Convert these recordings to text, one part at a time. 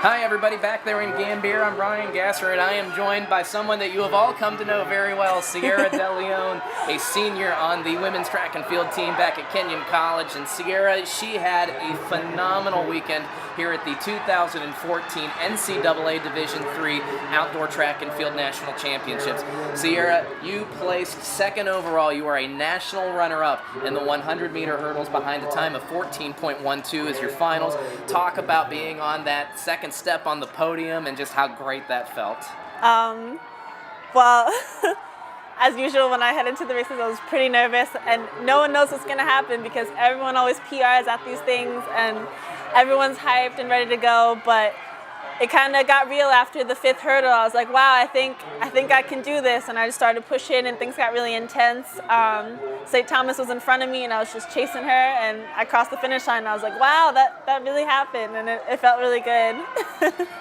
Hi everybody, back there in Gambier. I'm Ryan Gasser, and I am joined by someone that you have all come to know very well, Sierra DeLeon, a senior on the women's track and field team back at Kenyon College. And Sierra, she had a phenomenal weekend here at the 2014 NCAA Division III Outdoor Track and Field National Championships. Sierra, you placed second overall. You are a national runner-up in the 100-meter hurdles behind a time of 14.12 as your finals. Talk about being on that second step on the podium and just how great that felt. Well, as usual, when I head into the races, I was pretty nervous, and no one knows what's going to happen because everyone always PRs at these things, and everyone's hyped and ready to go, but it kind of got real after the fifth hurdle. I was like, wow, I think I can do this, and I just started pushing, and things got really intense. St. Thomas was in front of me, and I was just chasing her, and I crossed the finish line, and I was like, wow, that really happened, and it felt really good.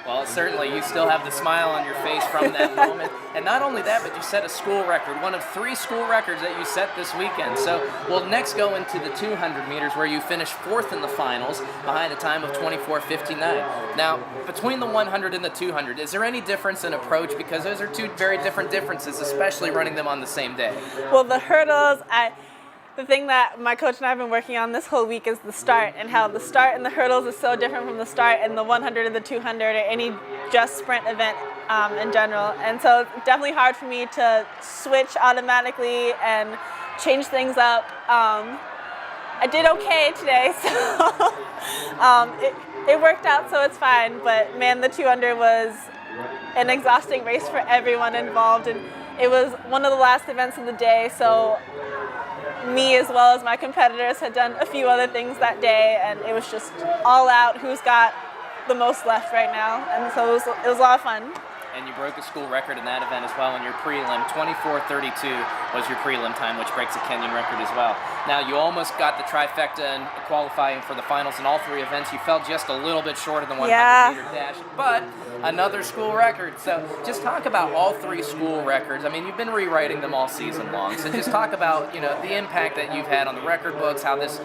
Well, certainly, you still have the smile on your face from that moment, and not only that, but you set a school record, one of 3 school records that you set this weekend. So we'll next go into the 200 meters, where you finished 4th in the finals behind a time of 24:59. Now, between the 100 and the 200, is there any difference in approach? Because those are 2 very different differences, especially running them on the same day. Well, the hurdles, the thing that my coach and I have been working on this whole week is the start, and how the start in the hurdles is so different from the start in the 100 and the 200 or any just sprint event in general. And so it's definitely hard for me to switch automatically and change things up. I did okay today, so it worked out, so it's fine. But man, the 200 was an exhausting race for everyone involved, and it was one of the last events of the day, so me as well as my competitors had done a few other things that day, and it was just all out who's got the most left right now, and so it was a lot of fun. And you broke a school record in that event as well in your prelim. 24:32 was your prelim time, which breaks a Kenyon record as well. Now, you almost got the trifecta in qualifying for the finals in all 3 events. You fell just a little bit short of the 100-meter dash, but another school record. So just talk about all 3 school records. I mean, you've been rewriting them all season long. So just talk about, the impact that you've had on the record books, how this,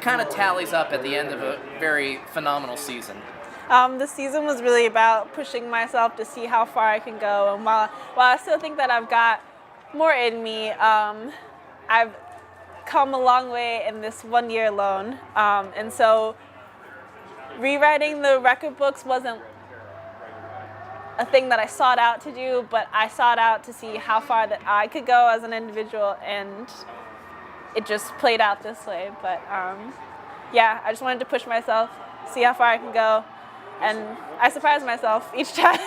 kind of tallies up at the end of a very phenomenal season. The season was really about pushing myself to see how far I can go. And while I still think that I've got more in me, I've come a long way in this 1 year alone. And so rewriting the record books wasn't a thing that I sought out to do, but I sought out to see how far that I could go as an individual, and it just played out this way. But yeah, I just wanted to push myself, see how far I can go. And I surprised myself each time.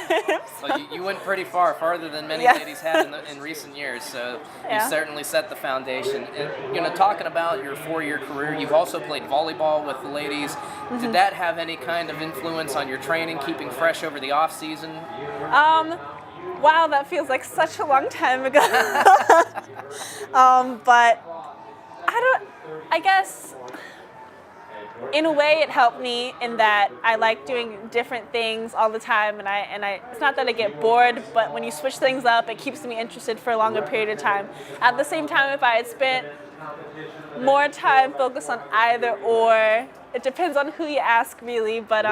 Well, you went pretty far, farther than many ladies have in recent years, so you certainly set the foundation. And, talking about your 4-year career, you've also played volleyball with the ladies. Mm-hmm. Did that have any kind of influence on your training, keeping fresh over the off-season? Wow, that feels like such a long time ago. But I guess in a way it helped me in that I like doing different things all the time, and I it's not that I get bored, but when you switch things up, it keeps me interested for a longer period of time. At the same time, if I had spent more time focused on either or, it depends on who you ask really, but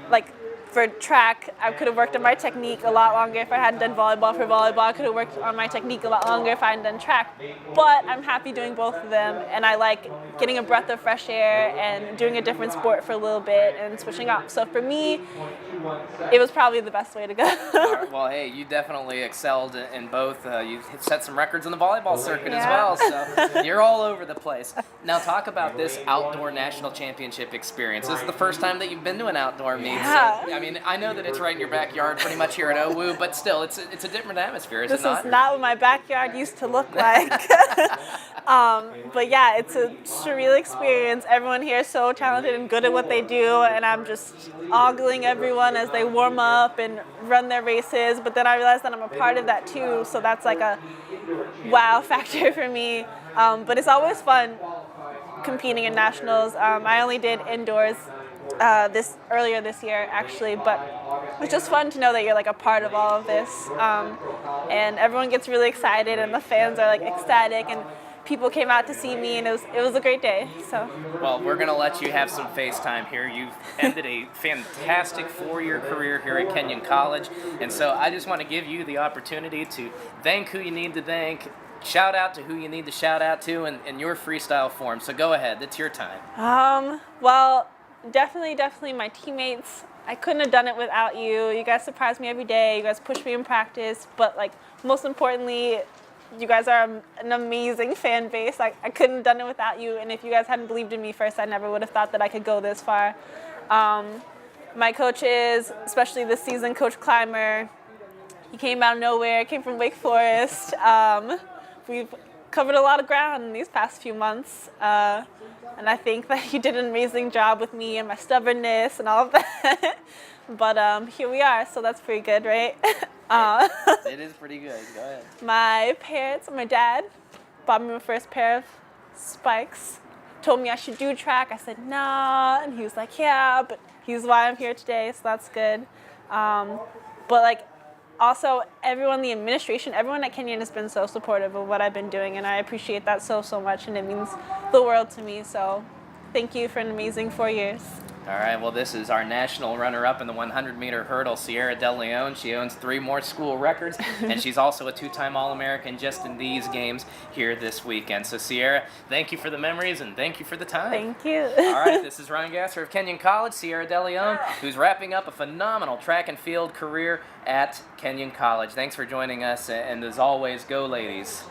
like for track, I could have worked on my technique a lot longer if I hadn't done volleyball. For volleyball, I could have worked on my technique a lot longer if I hadn't done track. But I'm happy doing both of them, and I like getting a breath of fresh air and doing a different sport for a little bit and switching up. So for me, it was probably the best way to go. Well, hey, you definitely excelled in both. You set some records in the volleyball circuit as well, so you're all over the place. Now talk about this outdoor national championship experience. This is the first time that you've been to an outdoor meet. Yeah. So, I mean, I know that it's right in your backyard, pretty much here at OWU, but still, it's a different atmosphere, is it not? This is not what my backyard used to look like. But yeah, it's a surreal experience. Everyone here is so talented and good at what they do, and I'm just ogling everyone as they warm up and run their races. But then I realized that I'm a part of that too, so that's like a wow factor for me. But it's always fun competing in nationals. I only did indoors earlier this year actually, but it's just fun to know that you're like a part of all of this, and everyone gets really excited and the fans are like ecstatic, and people came out to see me, and it was a great day. So. Well, we're going to let you have some FaceTime here. You've ended a fantastic 4-year career here at Kenyon College, and so I just want to give you the opportunity to thank who you need to thank, shout out to who you need to shout out to in your freestyle form. So go ahead. It's your time. Well, definitely my teammates. I couldn't have done it without you. You guys surprise me every day. You guys push me in practice. But, like, most importantly, you guys are an amazing fan base. I couldn't have done it without you. And if you guys hadn't believed in me first, I never would have thought that I could go this far. My coaches, especially this season, Coach Clymer, he came out of nowhere, came from Wake Forest. We've covered a lot of ground in these past few months. And I think that he did an amazing job with me and my stubbornness and all of that. But here we are, so that's pretty good, right? It is pretty good. Go ahead. My parents, my dad, bought me my first pair of spikes. Told me I should do track. I said, nah. And he was like, yeah, but he's why I'm here today, so that's good. But, like, also, everyone, the administration, everyone at Kenyon has been so supportive of what I've been doing, and I appreciate that so much, and it means the world to me. So thank you for an amazing 4 years. All right, well, this is our national runner-up in the 100-meter hurdle, Sierra DeLeon. She owns 3 more school records, and she's also a 2-time All-American just in these games here this weekend. So, Sierra, thank you for the memories, and thank you for the time. Thank you. All right, this is Ryan Gasser of Kenyon College, Sierra DeLeon, who's wrapping up a phenomenal track and field career at Kenyon College. Thanks for joining us, and as always, go ladies.